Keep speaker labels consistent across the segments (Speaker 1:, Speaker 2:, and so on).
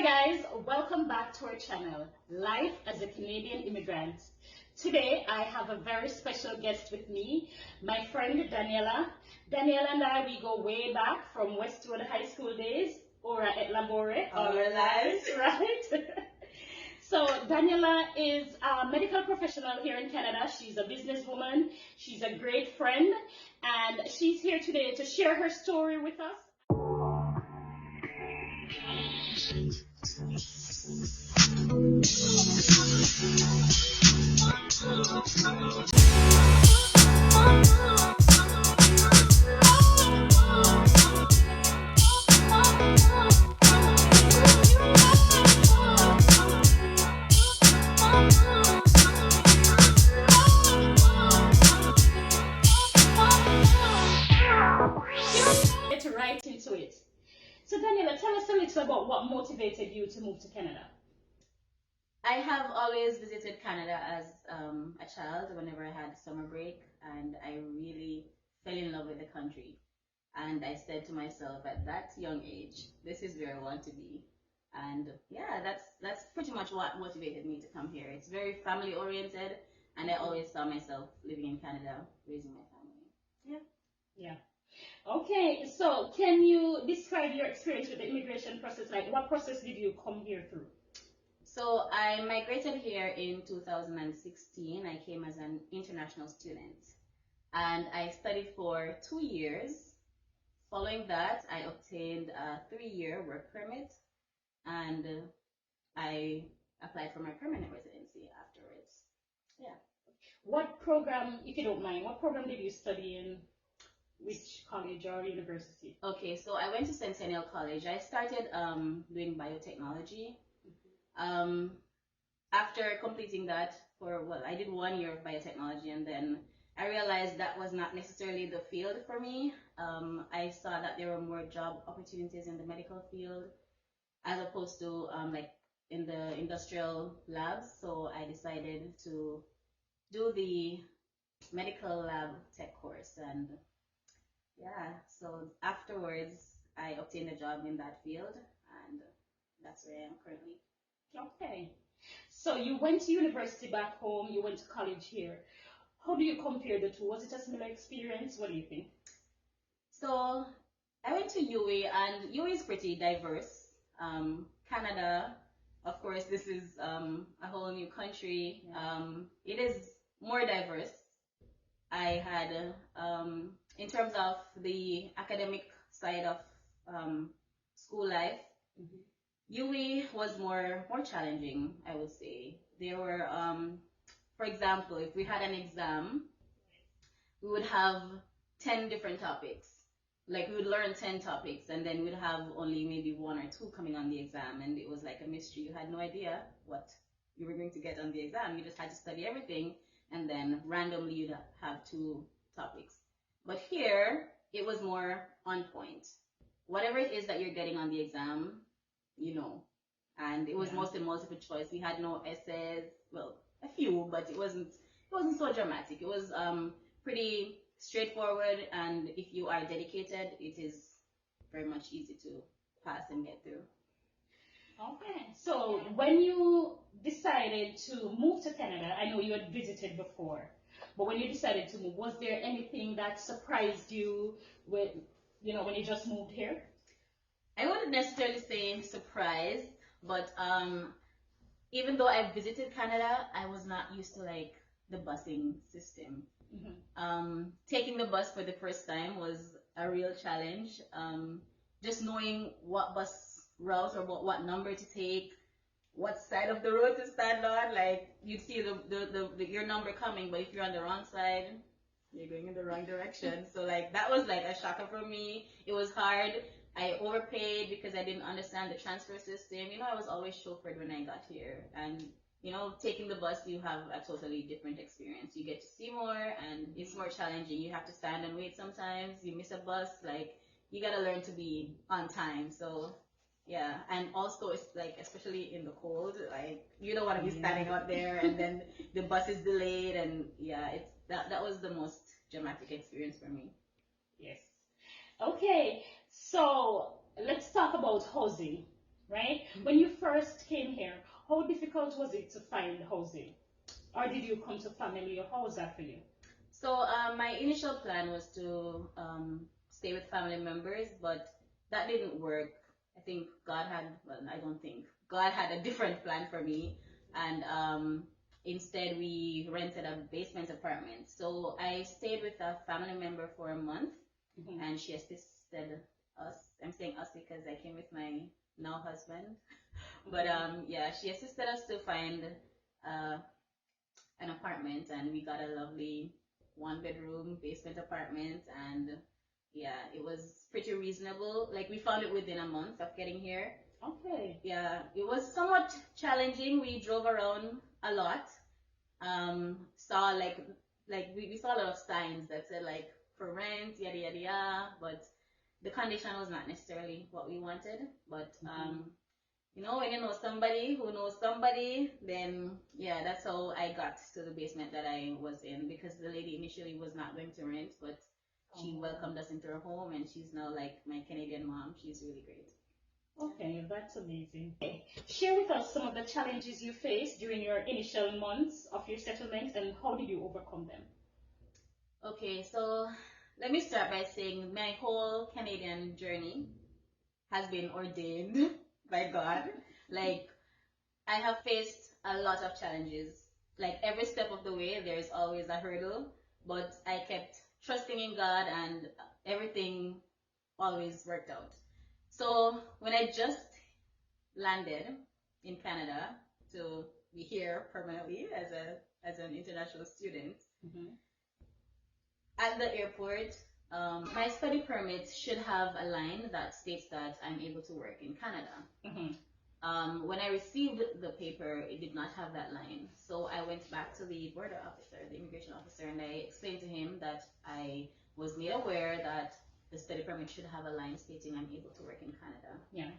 Speaker 1: guys, welcome back to our channel, Life as a Canadian Immigrant. Today I have a very special guest with me, my friend Daniella. Daniella and I, we go way back from Westwood High School days, or at Labore, all our lives, right? So Daniella is a medical professional here in Canada. She's a businesswoman, she's a great friend, and she's here today to share her story with us. Get right into it. So Daniela, tell us a little about what motivated you to move to Canada.
Speaker 2: I have always visited Canada as a child whenever I had summer break, and I really fell in love with the country. And I said to myself at that young age, this is where I want to be. And yeah, that's pretty much what motivated me to come here. It's very family oriented, and I always saw myself living in Canada, raising my family. Yeah.
Speaker 1: Yeah. Okay, so can you describe your experience with the immigration process? Like, what process did you come here through?
Speaker 2: So I migrated here in 2016. I came as an international student, and I studied for 2 years. Following that, I obtained a 3-year work permit, and I applied for my permanent residency afterwards. Yeah.
Speaker 1: What program, if you don't mind, what program did you study in? Which college or university?
Speaker 2: Okay, so I went to Centennial College. I started doing biotechnology. After completing that I did 1 year of biotechnology, and then I realized that was not necessarily the field for me. I saw that there were more job opportunities in the medical field as opposed to like in the industrial labs. So I decided to do the medical lab tech course, and yeah, so afterwards I obtained a job in that field, and that's where I am currently.
Speaker 1: Okay. So you went to university back home, you went to college here. How do you compare the two? Was it a similar experience? What do you think?
Speaker 2: So I went to UWI, and UWI is pretty diverse. Canada, of course, this is a whole new country. It is more diverse. I had, in terms of the academic side of school life, UWI was more challenging, I would say. There were, for example, if we had an exam, we would have 10 different topics. Like, we would learn 10 topics, and then we'd have only maybe 1 or 2 coming on the exam, and it was like a mystery. You had no idea what you were going to get on the exam. You just had to study everything, and then randomly you'd have 2 topics. But here, it was more on point. Whatever it is that you're getting on the exam, you know. And it was mostly multiple choice. We had no essays, well, a few, but it wasn't so dramatic. It was pretty straightforward, and if you are dedicated, it is very much easy to pass and get through.
Speaker 1: Okay, so when you decided to move to Canada, I know you had visited before, but when you decided to move, was there anything that surprised you with, when you just moved here?
Speaker 2: I wouldn't necessarily say surprised, but even though I visited Canada, I was not used to like the busing system. Taking the bus for the first time was a real challenge. Just knowing what bus route or what number to take, what side of the road to stand on. Like, you'd see your number coming, but if you're on the wrong side, you're going in the wrong direction. So like, that was like a shocker for me. It was hard. I overpaid because I didn't understand the transfer system. I was always chauffeured when I got here, and taking the bus, you have a totally different experience. You get to see more, and it's more challenging. You have to stand and wait sometimes. You miss a bus, like, you gotta learn to be on time. So yeah, and also it's like, especially in the cold, like, you don't want to be standing out there, and then the bus is delayed, and yeah, that was the most dramatic experience for me.
Speaker 1: Yes. Okay, so let's talk about housing. right? When you first came here, how difficult was it to find housing? Or did you come to family, or how was that for you?
Speaker 2: So my initial plan was to stay with family members, but that didn't work. I think God had, well, I don't think, God had a different plan for me. And instead, we rented a basement apartment. So I stayed with a family member for a month, and she assisted us. I'm saying us because I came with my now husband. But yeah, she assisted us to find uh, an apartment, and we got a lovely one-bedroom basement apartment. And yeah, it was pretty reasonable. Like, we found it within a month of getting here.
Speaker 1: Okay.
Speaker 2: Yeah, it was somewhat challenging. We drove around a lot. Saw we saw a lot of signs that said like for rent, yada yada yada, but the condition was not necessarily what we wanted. But you know, when you know somebody who knows somebody, then yeah, that's how I got to the basement that I was in, because the lady initially was not going to rent, but she welcomed us into her home, and she's now like my Canadian mom. She's really great.
Speaker 1: Okay, that's amazing. Okay. Share with us some of the challenges you faced during your initial months of your settlement, and how did you overcome them?
Speaker 2: Okay, so let me start by saying my whole Canadian journey has been ordained by God. Like, I have faced a lot of challenges. Like, every step of the way, there's always a hurdle, but I kept trusting in God, and everything always worked out. So when I just landed in Canada to be here permanently as an international student, at the airport, my study permit should have a line that states that I'm able to work in Canada. When I received the paper, it did not have that line. So I went back to the border officer, the immigration officer, and I explained to him that I was made aware that the study permit should have a line stating I'm able to work in Canada.
Speaker 1: Yeah.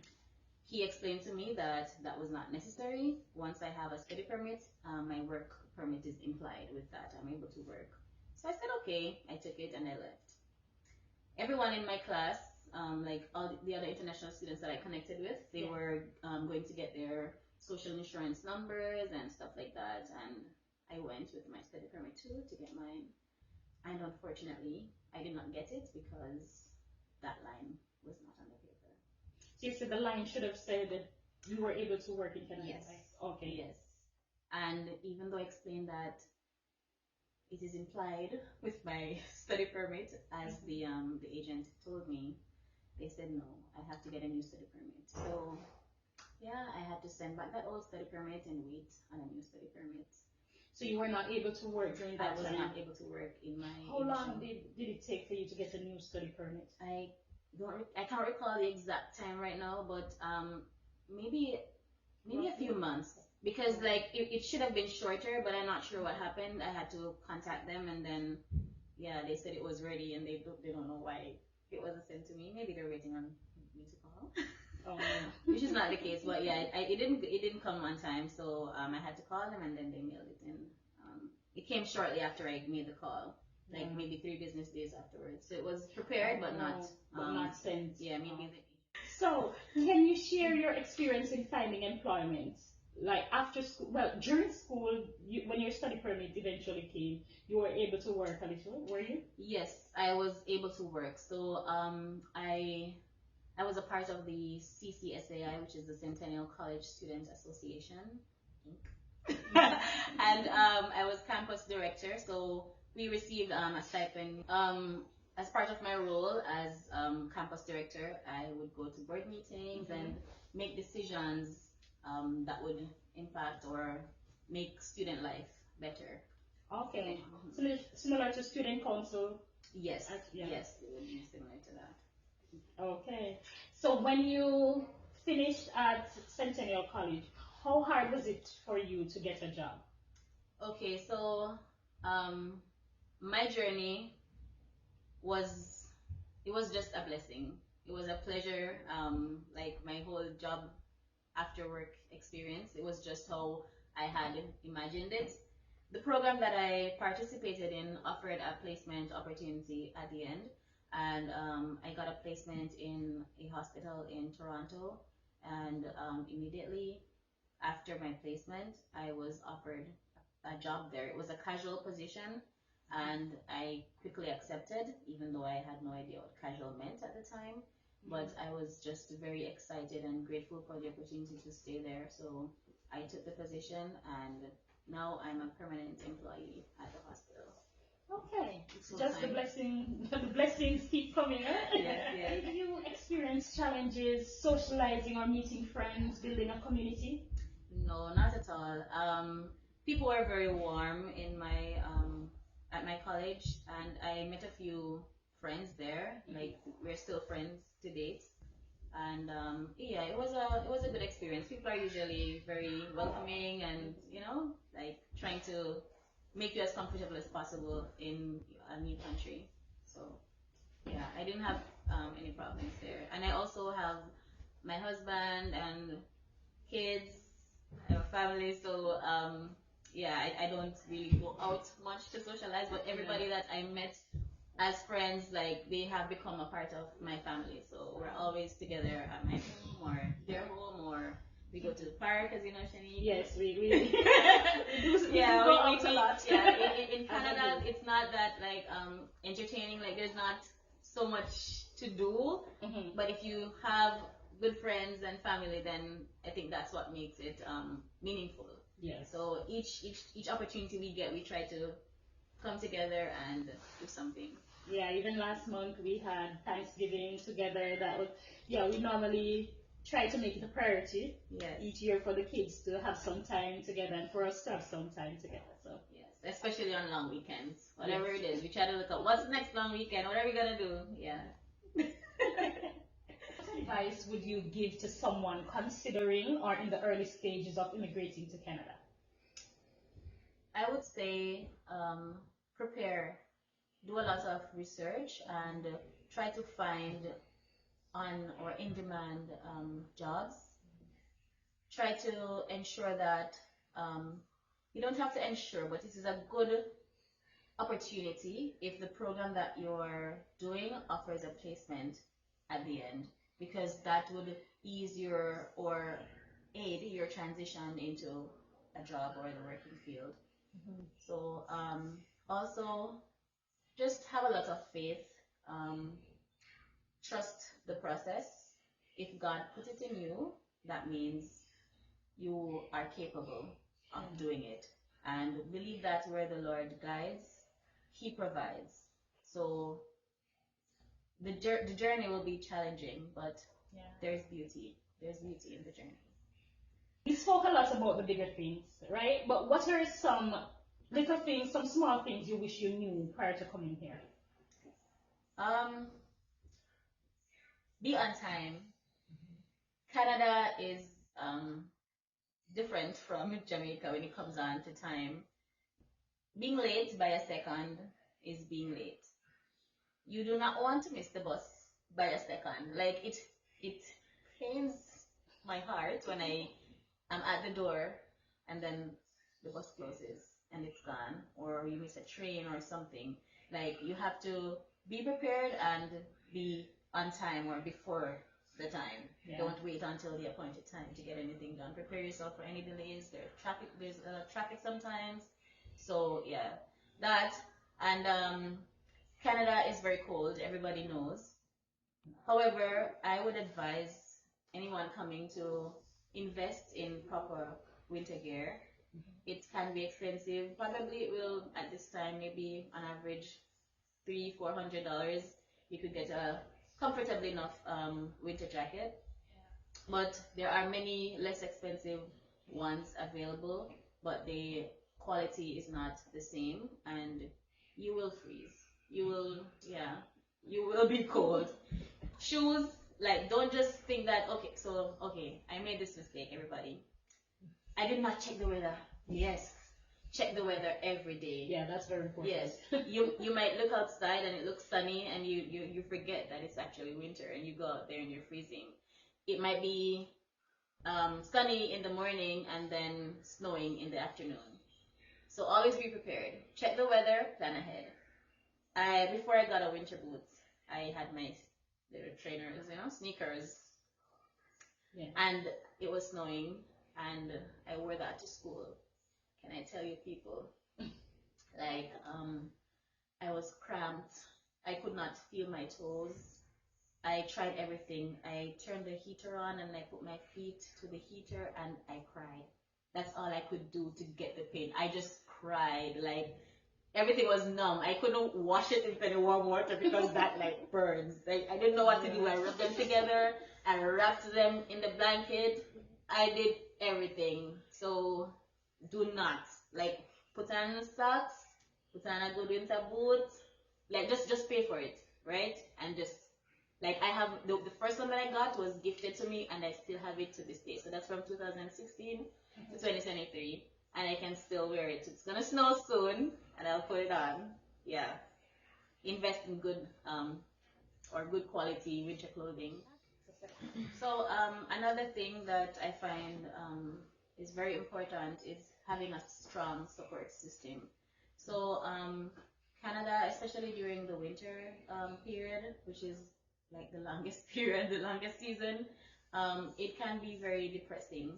Speaker 2: He explained to me that that was not necessary. Once I have a study permit, my work permit is implied with that. I'm able to work. So I said, okay. I took it and I left. Everyone in my class, like all the other international students that I connected with, they were going to get their social insurance numbers and stuff like that. And I went with my study permit too to get mine. And unfortunately, I did not get it because that line was not on the paper.
Speaker 1: So you said the line should have said that you were able to work in Canada.
Speaker 2: Yes.
Speaker 1: Right? Okay.
Speaker 2: Yes. And even though I explained that it is implied with my study permit, as the agent told me, they said no, I have to get a new study permit. So yeah, I had to send back that old study permit and wait on a new study permit.
Speaker 1: So you were not able to work during that time?
Speaker 2: I was not able to work in my.
Speaker 1: How long did it take for you to get a new study permit?
Speaker 2: I can't recall the exact time right now, but maybe a few months, because like it should have been shorter, but I'm not sure what happened. I had to contact them, and then yeah, they said it was ready, and they don't know why it wasn't sent to me. Maybe they're waiting on me to call.
Speaker 1: Oh.
Speaker 2: Which is not the case, but yeah, it didn't come on time, so I had to call them, and then they mailed it in. It came shortly after I made the call, like maybe 3 business days afterwards. So it was prepared, but not
Speaker 1: sent.
Speaker 2: Yeah, maybe.
Speaker 1: So can you share your experience in finding employment? Like after school, well, during school, when your study permit eventually came, you were able to work a little, were you?
Speaker 2: Yes, I was able to work. So I was a part of the CCSAI, which is the Centennial College Student Association, and I was campus director. So we received a stipend. As part of my role as campus director, I would go to board meetings and make decisions that would impact or make student life better.
Speaker 1: Okay. Similar to student council?
Speaker 2: Yes. Yes, it would be similar to that.
Speaker 1: Okay. So when you finished at Centennial College, how hard was it for you to get a job?
Speaker 2: Okay, so my journey was just a blessing. It was a pleasure. Like my whole job after work experience, it was just how I had imagined it. The program that I participated in offered a placement opportunity at the end, and I got a placement in a hospital in Toronto, and immediately after my placement, I was offered a job there. It was a casual position, and I quickly accepted, even though I had no idea what casual meant at the time. But I was just very excited and grateful for the opportunity to stay there. So I took the position, and now I'm a permanent employee at the hospital.
Speaker 1: Okay, it's
Speaker 2: Full
Speaker 1: just the
Speaker 2: time.
Speaker 1: blessing. The blessings keep coming. Eh?
Speaker 2: Yes.
Speaker 1: Did you experience challenges socializing or meeting friends, building a community?
Speaker 2: No, not at all. People were very warm in my at my college, and I met a few friends there. Like we're still friends to date, and yeah, it was a good experience. People are usually very welcoming, and like trying to make you as comfortable as possible in a new country. So yeah, I didn't have any problems there, and I also have my husband and kids, I have a family, so yeah, I don't really go out much to socialize, but everybody that I met as friends, like they have become a part of my family. So we're always together at my home or their home, or we go to the park, as you know, Shani.
Speaker 1: Yes, we
Speaker 2: Yeah,
Speaker 1: do go
Speaker 2: we
Speaker 1: out a
Speaker 2: meet.
Speaker 1: lot.
Speaker 2: Yeah, in Canada, it's not that like entertaining. Like there's not so much to do, but if you have good friends and family, then I think that's what makes it meaningful.
Speaker 1: Yes.
Speaker 2: So each opportunity we get, we try to come together and do something.
Speaker 1: Yeah, even last month we had Thanksgiving together. That was, yeah, we normally try to make it a priority
Speaker 2: Yes.
Speaker 1: each year for the kids to have some time together and for us to have some time together. So
Speaker 2: Yes, especially on long weekends. Whatever it is, we try to look up what's the next long weekend. What are we gonna do? Yeah.
Speaker 1: What advice would you give to someone considering or in the early stages of immigrating to Canada?
Speaker 2: I would say prepare, do a lot of research, and try to find on or in demand jobs. Try to ensure that you don't have to ensure, but this is a good opportunity if the program that you're doing offers a placement at the end, because that would ease your or aid your transition into a job or the working field. So also just have a lot of faith, um, trust the process. If God put it in you, that means you are capable of doing it. And believe that where the Lord guides, He provides. So the journey will be challenging, but there's beauty. There's beauty in the journey.
Speaker 1: We spoke a lot about the bigger things, right? But what are some little things, some small things you wish you knew prior to coming here?
Speaker 2: Um, be on time. Canada is different from Jamaica when it comes on to time. Being late by a second is being late. You do not want to miss the bus by a second. Like it pains my heart when I am at the door and then the bus closes and it's gone, or you miss a train or something. Like you have to be prepared and be on time or before the time.
Speaker 1: Yeah.
Speaker 2: Don't wait until the appointed time to get anything done. Prepare yourself for any delays. There's traffic sometimes. So yeah, that and Canada is very cold. Everybody knows. However, I would advise anyone coming to invest in proper winter gear. It can be expensive. Probably it will at this time maybe on average $300-400. You could get a comfortably enough winter jacket. But there are many less expensive ones available, but the quality is not the same, and you will freeze. You will be cold. Shoes, like, don't just think that, okay, I made this mistake, everybody. I did not check the weather. Yes, check the weather every day.
Speaker 1: Yeah, that's very important.
Speaker 2: Yes, you might look outside and it looks sunny, and you forget that it's actually winter, and you go out there and you're freezing. It might be sunny in the morning and then snowing in the afternoon. So always be prepared. Check the weather, plan ahead. Before I got a winter boots, I had my little trainers, sneakers.
Speaker 1: Yeah.
Speaker 2: and it was snowing, and I wore that to school. Can I tell you, people, like I was cramped. I could not feel my toes. I tried everything. I turned the heater on and I put my feet to the heater and I cried. That's all I could do to get the pain. I just cried. Like everything was numb. I couldn't wash it in any warm water because that like burns. Like I didn't know what to do. I rubbed them together. I wrapped them in the blanket. I did everything. So do not like put on socks, put on a good winter boot. Like just pay for it, right? And just like I have the first one that I got was gifted to me and I still have it to this day. So that's from 2016 to 2023 and I can still wear it. It's gonna snow soon and I'll put it on. Yeah. Invest in good or good quality winter clothing. So another thing that I find is very important is having a strong support system. So Canada, especially during the winter period, which is like the longest period, the longest season, it can be very depressing.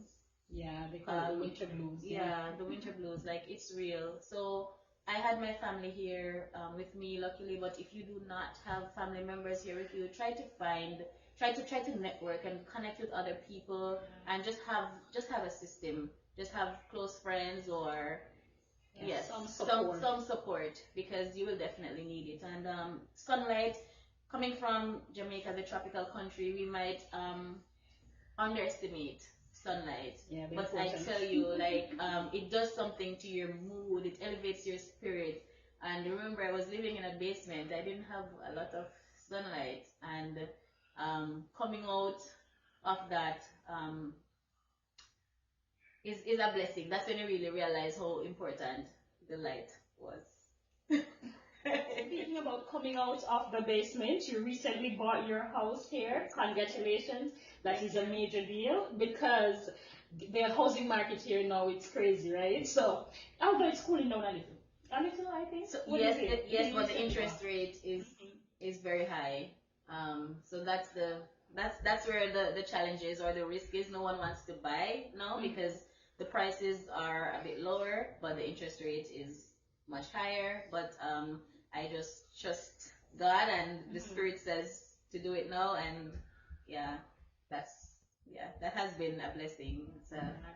Speaker 1: Yeah, they call it the winter blues.
Speaker 2: Yeah, the winter blues, like it's real. So I had my family here with me, luckily. But if you do not have family members here with you, try to network and connect with other people, and just have a system, just have close friends or yes, some support because you will definitely need it. And sunlight, coming from Jamaica, the tropical country, we might underestimate sunlight. Yeah, but I tell you, like, it does something to your mood. It elevates your spirit. And remember, I was living in a basement. I didn't have a lot of sunlight, and coming out of that is a blessing. That's when you really realize how important the light was.
Speaker 1: Speaking about coming out of the basement, you recently bought your house here. Congratulations. That is a major deal because the housing market here now, it's crazy, right? So, although it's cooling down a little, I think.
Speaker 2: So, yes, but the interest rate is very high. So that's where the challenge is or the risk is. No one wants to buy now because the prices are a bit lower, but the interest rate is much higher. But I just trust God and the Spirit says to do it now, and yeah, that has been a blessing. So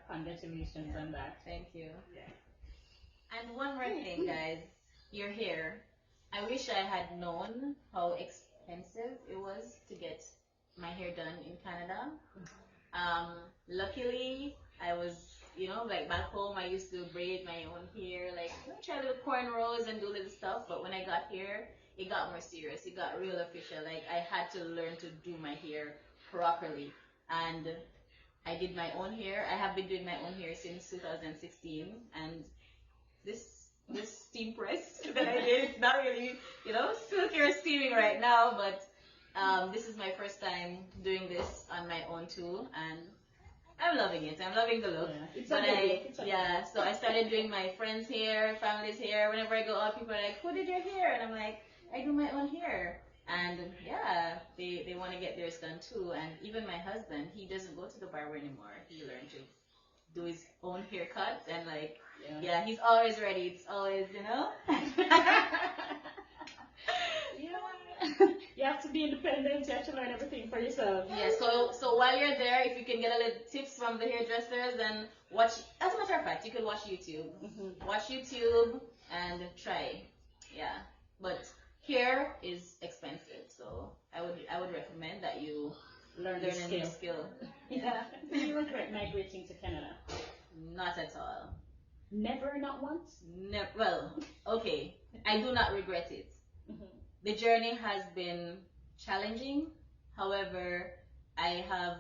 Speaker 1: congratulations on that.
Speaker 2: Thank you. Yeah. And one more thing, guys, you're here. I wish I had known how expensive it was to get my hair done in Canada. Luckily, I was, like back home, I used to braid my own hair, like try little cornrows and do little stuff. But when I got here, it got more serious. It got real official. Like I had to learn to do my hair properly, and I did my own hair. I have been doing my own hair since 2016, and this steam press that I did, it's not really, silky or steaming right now, but this is my first time doing this on my own too, and I'm loving it. I'm loving the look. Yeah, so I started doing my friends' hair, family's hair. Whenever I go out, people are like, "Who did your hair?" And I'm like, "I do my own hair." And yeah, they want to get theirs done too. And even my husband, he doesn't go to the barber anymore. He learned to do his own haircut, and like, yeah, he's always ready. It's always,
Speaker 1: You have to be independent. You have to learn everything for yourself.
Speaker 2: Yeah. So while you're there, if you can get a little tips from the hairdressers, then watch. As a matter of fact, you could watch YouTube. Watch YouTube and try. Yeah. But hair is expensive, so I would recommend that you learn a new skill.
Speaker 1: Yeah. Do you regret migrating to Canada?
Speaker 2: Not at all.
Speaker 1: Never, not once?
Speaker 2: Never. Well, okay. I do not regret it. The journey has been challenging. However, I have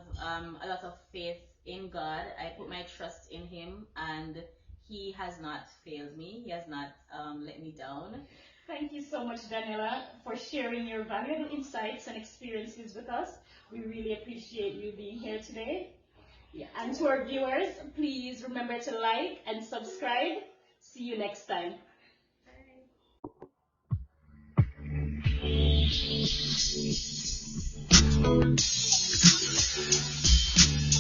Speaker 2: a lot of faith in God. I put my trust in Him, and He has not failed me. He has not let me down.
Speaker 1: Thank you so much, Daniella, for sharing your valuable insights and experiences with us. We really appreciate you being here today. Yeah. And to our viewers, please remember to like and subscribe. See you next time. Bye.